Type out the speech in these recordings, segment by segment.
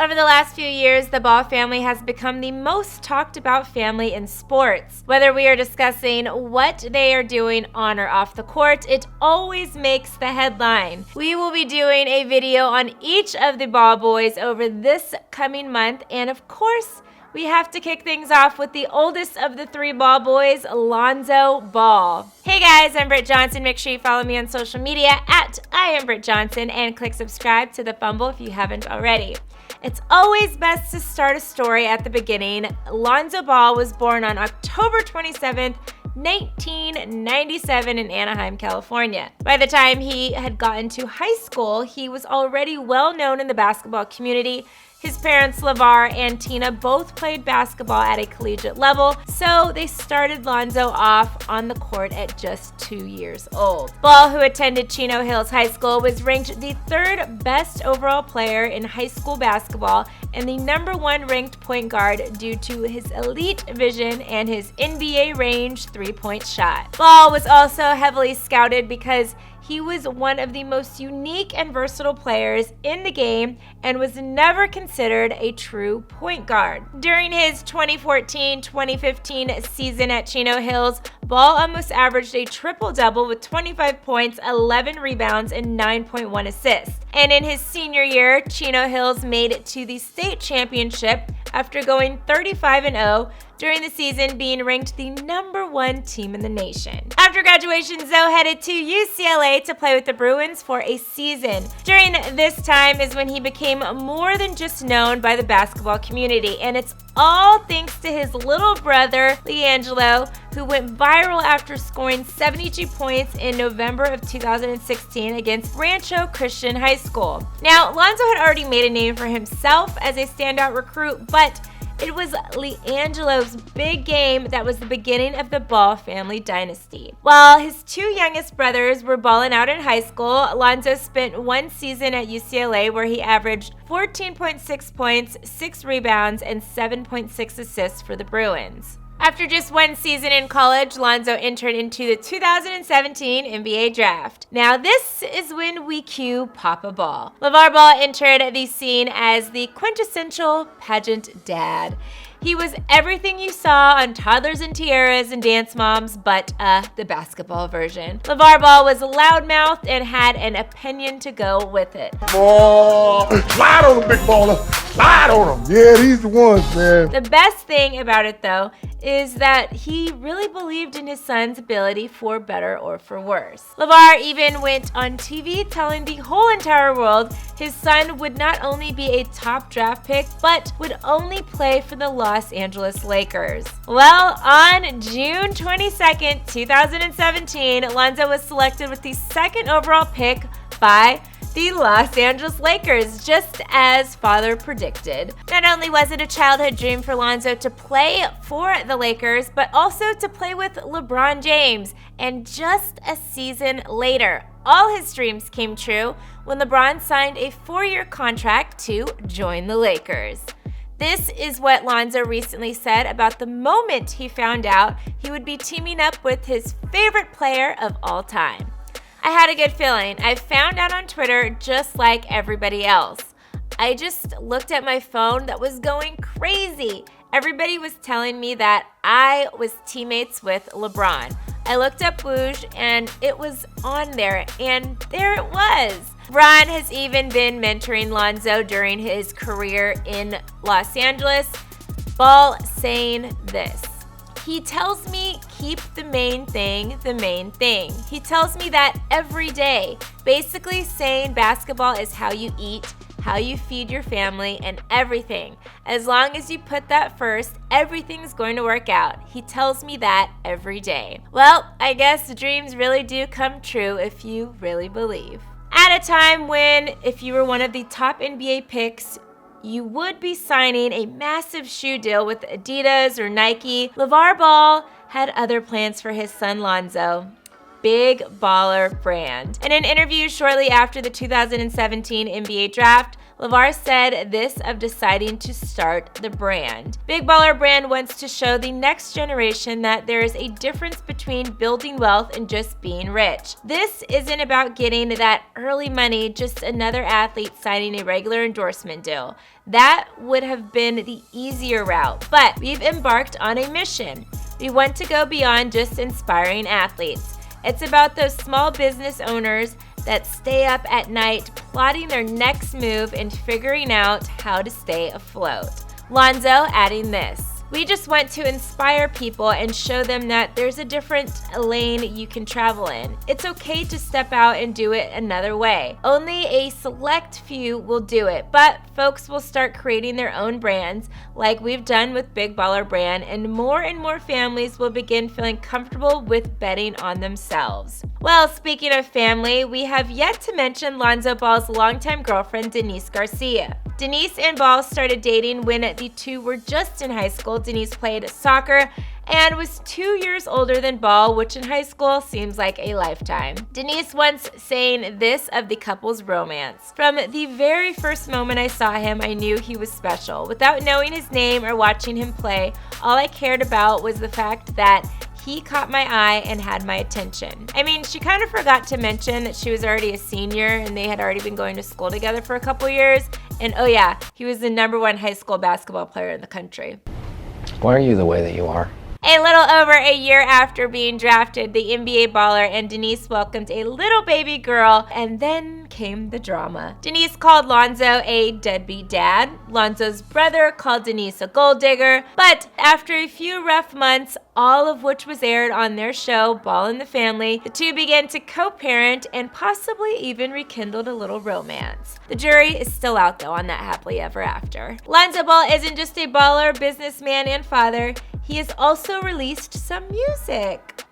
Over the last few years, the Ball family has become the most talked about family in sports. Whether we are discussing what they are doing on or off the court, it always makes the headline. We will be doing a video on each of the Ball boys over this coming month, and of course, we have to kick things off with the oldest of the three Ball boys, Lonzo Ball. Hey guys, I'm Britt Johnson. Make sure you follow me on social media at @IamBrittJohnson and click subscribe to the Fumble if you haven't already. It's always best to start a story at the beginning. Alonzo Ball was born on October 27th, 1997 in Anaheim, California. By the time he had gotten to high school, he was already well known in the basketball community. His parents, LeVar and Tina, both played basketball at a collegiate level, so they started Lonzo off on the court at just 2 years old. Ball, who attended Chino Hills High School, was ranked the third best overall player in high school basketball and the #1 ranked point guard due to his elite vision and his NBA range three-point shot. Ball was also heavily scouted because he was one of the most unique and versatile players in the game and was never considered a true point guard. During his 2014-2015 season at Chino Hills, Ball almost averaged a triple-double with 25 points, 11 rebounds, and 9.1 assists. And in his senior year, Chino Hills made it to the state championship after going 35-0 during the season, being ranked the #1 team in the nation. After graduation, Zoe headed to UCLA to play with the Bruins for a season. During this time is when he became more than just known by the basketball community, and it's all thanks to his little brother, LiAngelo, who went viral after scoring 72 points in November of 2016 against Rancho Christian High School. Now, Lonzo had already made a name for himself as a standout recruit, but it was LiAngelo's big game that was the beginning of the Ball family dynasty. While his two youngest brothers were balling out in high school, Lonzo spent one season at UCLA where he averaged 14.6 points, 6 rebounds, and 7.6 assists for the Bruins. After just one season in college, Lonzo entered into the 2017 NBA draft. Now this is when we cue Papa Ball. LeVar Ball entered the scene as the quintessential pageant dad. He was everything you saw on Toddlers and Tiaras and Dance Moms, but the basketball version. LeVar Ball was loudmouthed and had an opinion to go with it. Oh, slide on him, big baller. Slide on him. Yeah, these the ones, man. The best thing about it, though, is that he really believed in his son's ability for better or for worse. LeVar even went on TV telling the whole entire world his son would not only be a top draft pick, but would only play for the Los Angeles Lakers. Well, on June 22nd, 2017, Lonzo was selected with the 2nd overall pick by the Los Angeles Lakers, just as father predicted. Not only was it a childhood dream for Lonzo to play for the Lakers, but also to play with LeBron James. And just a season later, all his dreams came true when LeBron signed a 4-year contract to join the Lakers. This is what Lonzo recently said about the moment he found out he would be teaming up with his favorite player of all time. I had a good feeling. I found out on Twitter just like everybody else. I just looked at my phone that was going crazy. Everybody was telling me that I was teammates with LeBron. I looked up Woosh and it was on there, and there it was. LeBron has even been mentoring Lonzo during his career in Los Angeles. Ball saying this: he tells me keep the main thing the main thing. He tells me that every day, basically saying basketball is how you eat, how you feed your family, and everything. As long as you put that first, everything's going to work out. He tells me that every day. Well, I guess dreams really do come true if you really believe. At a time when, if you were one of the top NBA picks, you would be signing a massive shoe deal with Adidas or Nike, LeVar Ball had other plans for his son Lonzo. Big baller brand. In an interview shortly after the 2017 NBA draft, LeVar said this of deciding to start the brand. Big Baller Brand wants to show the next generation that there is a difference between building wealth and just being rich. This isn't about getting that early money, just another athlete signing a regular endorsement deal. That would have been the easier route, but we've embarked on a mission. We want to go beyond just inspiring athletes. It's about those small business owners that stay up at night plotting their next move and figuring out how to stay afloat. Lonzo adding this: "We just want to inspire people and show them that there's a different lane you can travel in. It's okay to step out and do it another way. Only a select few will do it, but folks will start creating their own brands like we've done with Big Baller Brand, and more families will begin feeling comfortable with betting on themselves." Well, speaking of family, we have yet to mention Lonzo Ball's longtime girlfriend, Denise Garcia. Denise and Ball started dating when the two were just in high school. Denise played soccer and was 2 years older than Ball, which in high school seems like a lifetime. Denise once saying this of the couple's romance: "From the very first moment I saw him, I knew he was special. Without knowing his name or watching him play, all I cared about was the fact that he caught my eye and had my attention." I mean, she kind of forgot to mention that she was already a senior and they had already been going to school together for a couple years. And oh yeah, he was the #1 high school basketball player in the country. Why are you the way that you are? A little over a year after being drafted, the NBA baller and Denise welcomed a little baby girl, and then came the drama. Denise called Lonzo a deadbeat dad. Lonzo's brother called Denise a gold digger. But after a few rough months, all of which was aired on their show, Ball and the Family, the two began to co-parent and possibly even rekindled a little romance. The jury is still out though on that happily ever after. Lonzo Ball isn't just a baller, businessman, and father. He has also released some music.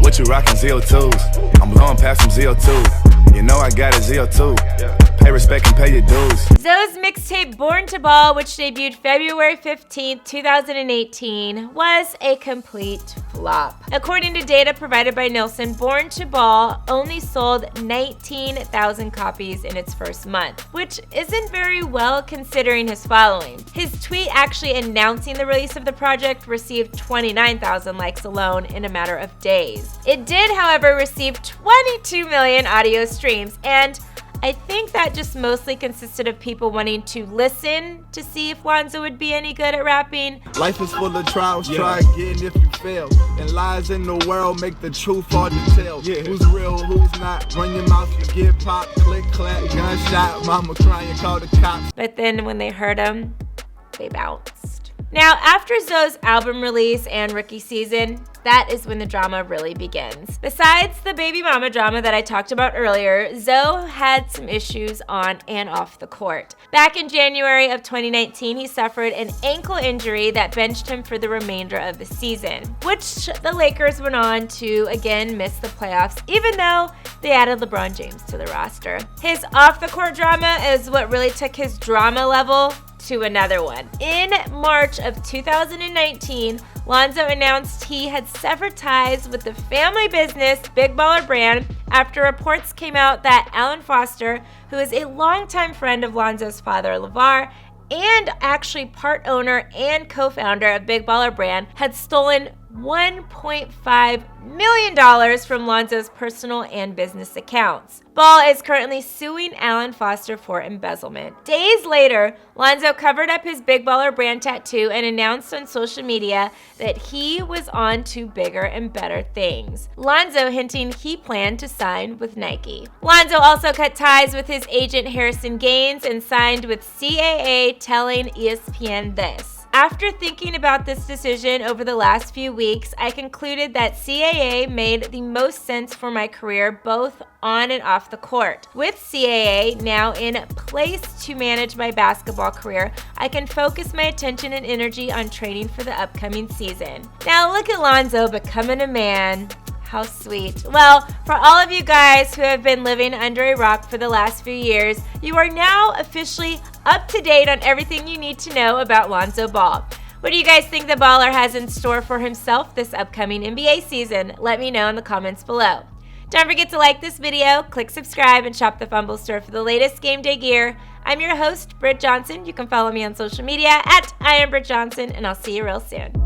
What you rockin' ZO2s? I'm blowing past some ZO2. You know I got a ZO2. Pay respect and pay your dues. Zoe's mixtape Born to Ball, which debuted February 15th, 2018, was a complete flop. According to data provided by Nielsen, Born to Ball only sold 19,000 copies in its first month, which isn't very well considering his following. His tweet actually announcing the release of the project received 29,000 likes alone in a matter of days. It did, however, receive 22 million audio streams, and I think that just mostly consisted of people wanting to listen to see if Lonzo would be any good at rapping. Life is full of trials, try again if you fail. And lies in the world make the truth hard to tell. Who's real, who's not? Run your mouth, you get popped, click, clack, gunshot. Mama crying, call the cops. But then when they heard him, they bounced. Now, after Zoe's album release and rookie season, that is when the drama really begins. Besides the baby mama drama that I talked about earlier, Zoe had some issues on and off the court. Back in January of 2019, he suffered an ankle injury that benched him for the remainder of the season, which the Lakers went on to again miss the playoffs, even though they added LeBron James to the roster. His off-the-court drama is what really took his drama level to another one. In March of 2019, Lonzo announced he had severed ties with the family business Big Baller Brand after reports came out that Alan Foster, who is a longtime friend of Lonzo's father, LeVar, and actually part owner and co-founder of Big Baller Brand, had stolen $1.5 million from Lonzo's personal and business accounts. Ball is currently suing Alan Foster for embezzlement. Days later, Lonzo covered up his Big Baller Brand tattoo and announced on social media that he was on to bigger and better things. Lonzo hinting he planned to sign with Nike. Lonzo also cut ties with his agent Harrison Gaines and signed with CAA, telling ESPN this: "After thinking about this decision over the last few weeks, I concluded that CAA made the most sense for my career both on and off the court. With CAA now in place to manage my basketball career, I can focus my attention and energy on training for the upcoming season." Now look at Lonzo becoming a man. How sweet. Well, for all of you guys who have been living under a rock for the last few years, you are now officially up to date on everything you need to know about Lonzo Ball. What do you guys think the baller has in store for himself this upcoming NBA season? Let me know in the comments below. Don't forget to like this video, click subscribe, and shop the Fumble store for the latest game day gear. I'm your host, Britt Johnson. You can follow me on social media at IamBrittJohnson, and I'll see you real soon.